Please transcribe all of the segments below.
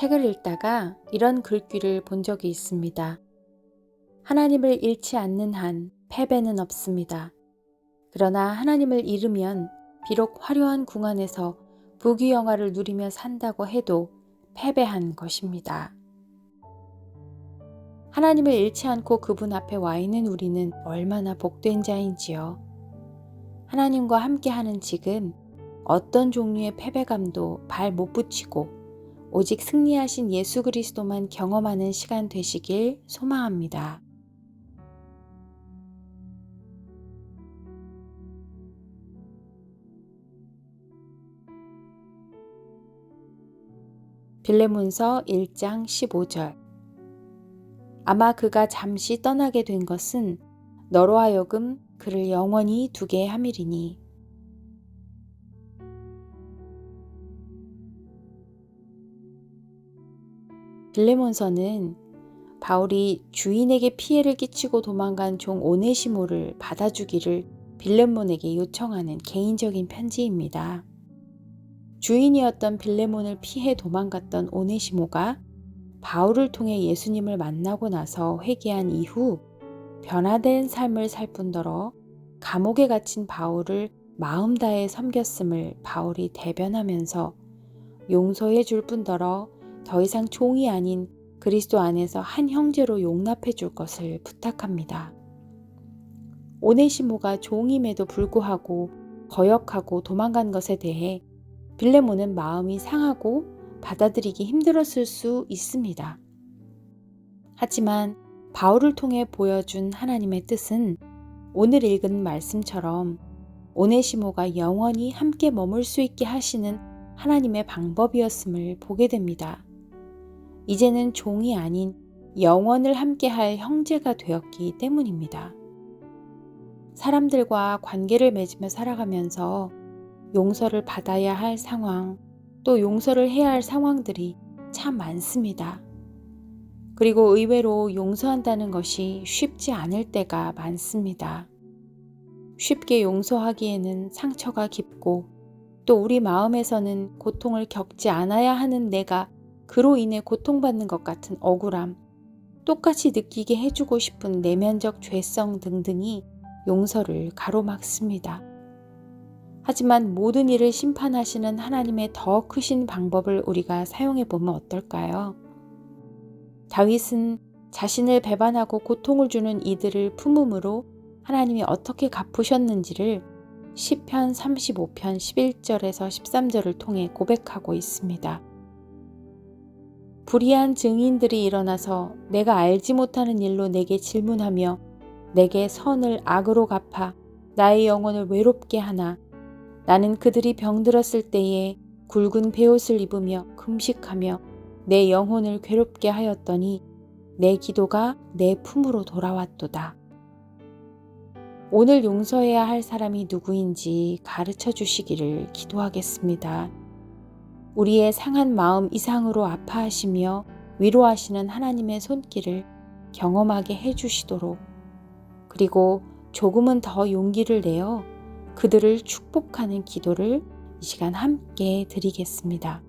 책을 읽다가 이런 글귀를 본 적이 있습니다. 하나님을 잃지 않는 한 패배는 없습니다. 그러나 하나님을 잃으면 비록 화려한 궁안에서 부귀영화를 누리며 산다고 해도 패배한 것입니다. 하나님을 잃지 않고 그분 앞에 와 있는 우리는 얼마나 복된 자인지요. 하나님과 함께하는 지금 어떤 종류의 패배감도 발 못 붙이고 오직 승리하신 예수 그리스도만 경험하는 시간 되시길 소망합니다. 빌레몬서 1장 15절. 아마 그가 잠시 떠나게 된 것은 너로 하여금 그를 영원히 두게 함이리니. 빌레몬서는 바울이 주인에게 피해를 끼치고 도망간 종 오네시모를 받아주기를 빌레몬에게 요청하는 개인적인 편지입니다. 주인이었던 빌레몬을 피해 도망갔던 오네시모가 바울을 통해 예수님을 만나고 나서 회개한 이후 변화된 삶을 살 뿐더러 감옥에 갇힌 바울을 마음 다해 섬겼음을 바울이 대변하면서 용서해 줄 뿐더러 더 이상 종이 아닌 그리스도 안에서 한 형제로 용납해 줄 것을 부탁합니다. 오네시모가 종임에도 불구하고 거역하고 도망간 것에 대해 빌레몬은 마음이 상하고 받아들이기 힘들었을 수 있습니다. 하지만 바울을 통해 보여준 하나님의 뜻은 오늘 읽은 말씀처럼 오네시모가 영원히 함께 머물 수 있게 하시는 하나님의 방법이었음을 보게 됩니다. 이제는 종이 아닌 영원을 함께할 형제가 되었기 때문입니다. 사람들과 관계를 맺으며 살아가면서 용서를 받아야 할 상황, 또 용서를 해야 할 상황들이 참 많습니다. 그리고 의외로 용서한다는 것이 쉽지 않을 때가 많습니다. 쉽게 용서하기에는 상처가 깊고 또 우리 마음에서는 고통을 겪지 않아야 하는 내가 그로 인해 고통받는 것 같은 억울함, 똑같이 느끼게 해주고 싶은 내면적 죄성 등등이 용서를 가로막습니다. 하지만 모든 일을 심판하시는 하나님의 더 크신 방법을 우리가 사용해 보면 어떨까요? 다윗은 자신을 배반하고 고통을 주는 이들을 품음으로 하나님이 어떻게 갚으셨는지를 시편 35편 11절에서 13절을 통해 고백하고 있습니다. 불의한 증인들이 일어나서 내가 알지 못하는 일로 내게 질문하며 내게 선을 악으로 갚아 나의 영혼을 외롭게 하나 나는 그들이 병들었을 때에 굵은 베옷을 입으며 금식하며 내 영혼을 괴롭게 하였더니 내 기도가 내 품으로 돌아왔도다. 오늘 용서해야 할 사람이 누구인지 가르쳐 주시기를 기도하겠습니다. 우리의 상한 마음 이상으로 아파하시며 위로하시는 하나님의 손길을 경험하게 해주시도록, 그리고 조금은 더 용기를 내어 그들을 축복하는 기도를 이 시간 함께 드리겠습니다.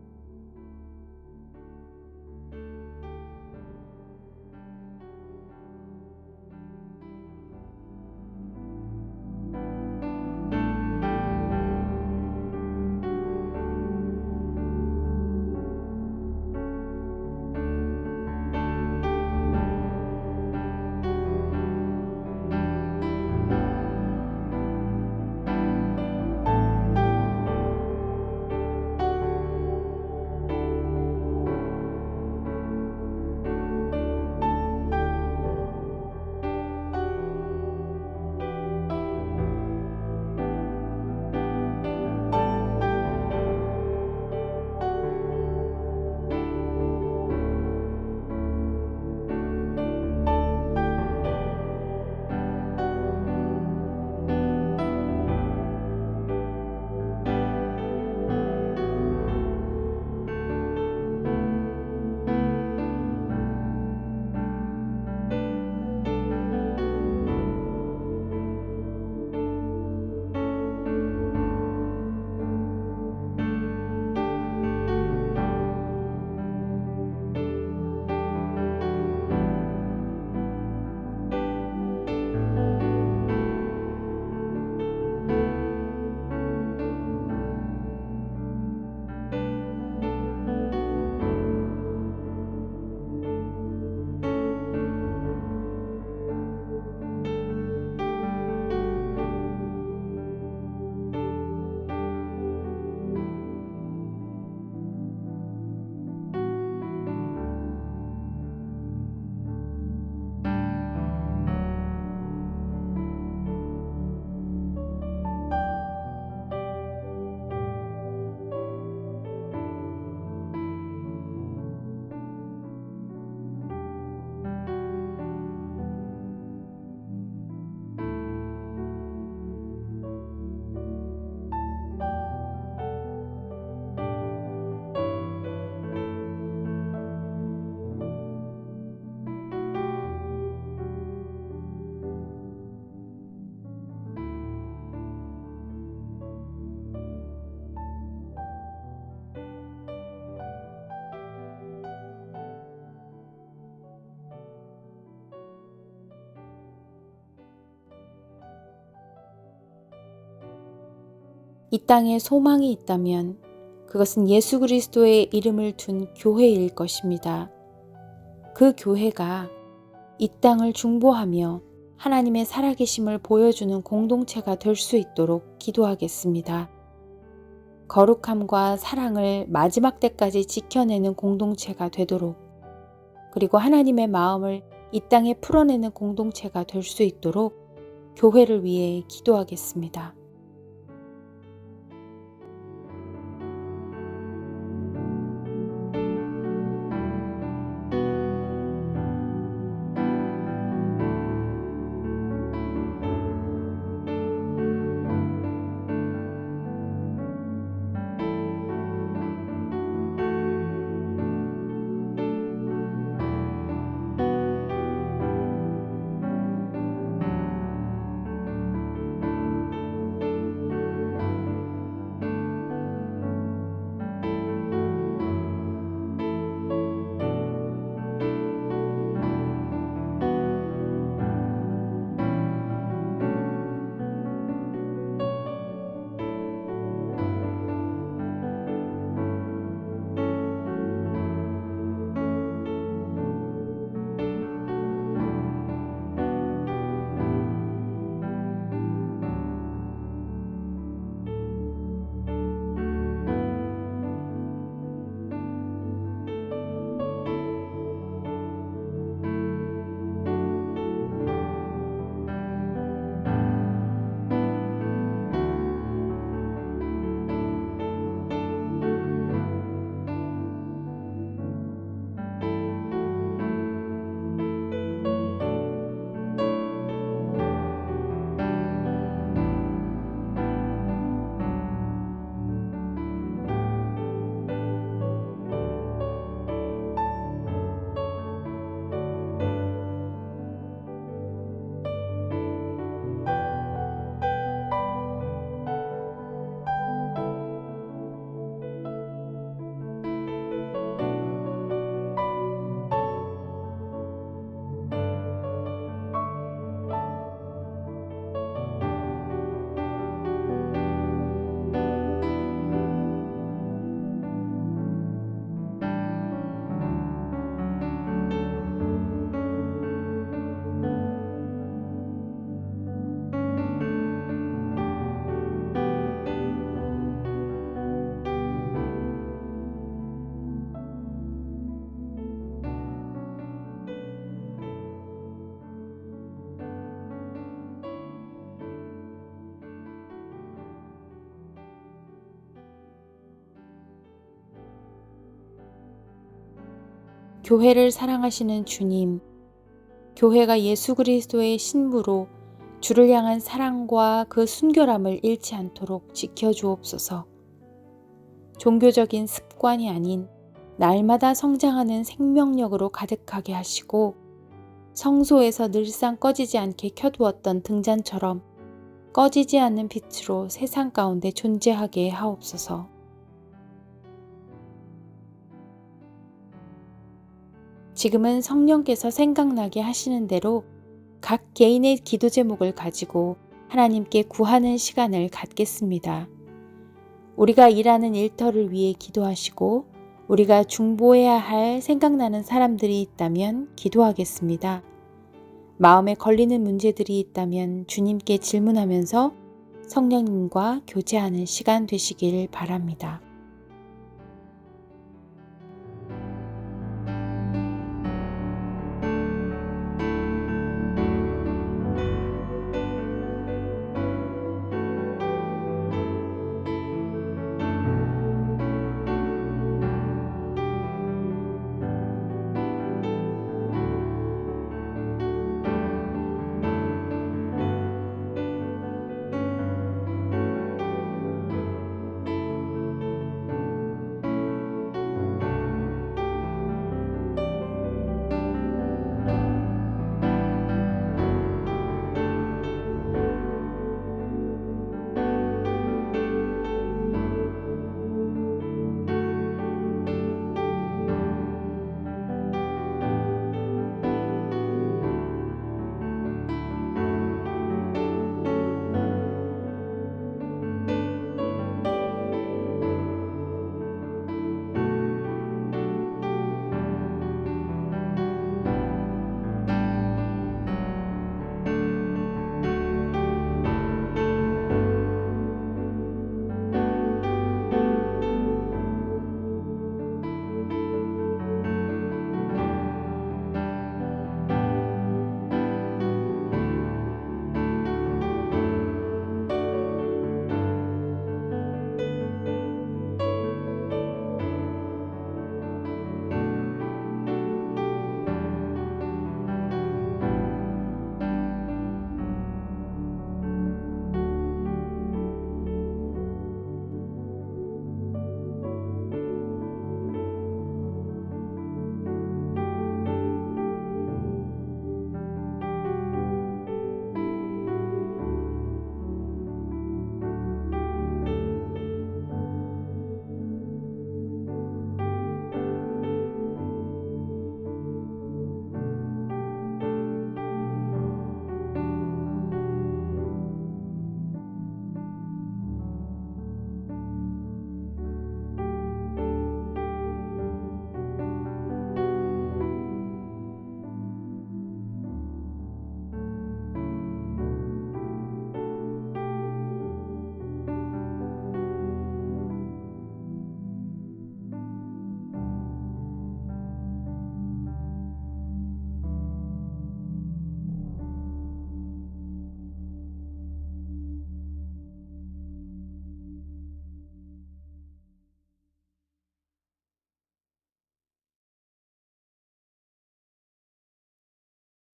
이 땅에 소망이 있다면 그것은 예수 그리스도의 이름을 둔 교회일 것입니다. 그 교회가 이 땅을 중보하며 하나님의 살아계심을 보여주는 공동체가 될 수 있도록 기도하겠습니다. 거룩함과 사랑을 마지막 때까지 지켜내는 공동체가 되도록, 그리고 하나님의 마음을 이 땅에 풀어내는 공동체가 될 수 있도록 교회를 위해 기도하겠습니다. 교회를 사랑하시는 주님, 교회가 예수 그리스도의 신부로 주를 향한 사랑과 그 순결함을 잃지 않도록 지켜주옵소서. 종교적인 습관이 아닌 날마다 성장하는 생명력으로 가득하게 하시고, 성소에서 늘상 꺼지지 않게 켜두었던 등잔처럼 꺼지지 않는 빛으로 세상 가운데 존재하게 하옵소서. 지금은 성령께서 생각나게 하시는 대로 각 개인의 기도 제목을 가지고 하나님께 구하는 시간을 갖겠습니다. 우리가 일하는 일터를 위해 기도하시고, 우리가 중보해야 할 생각나는 사람들이 있다면 기도하겠습니다. 마음에 걸리는 문제들이 있다면 주님께 질문하면서 성령님과 교제하는 시간 되시길 바랍니다.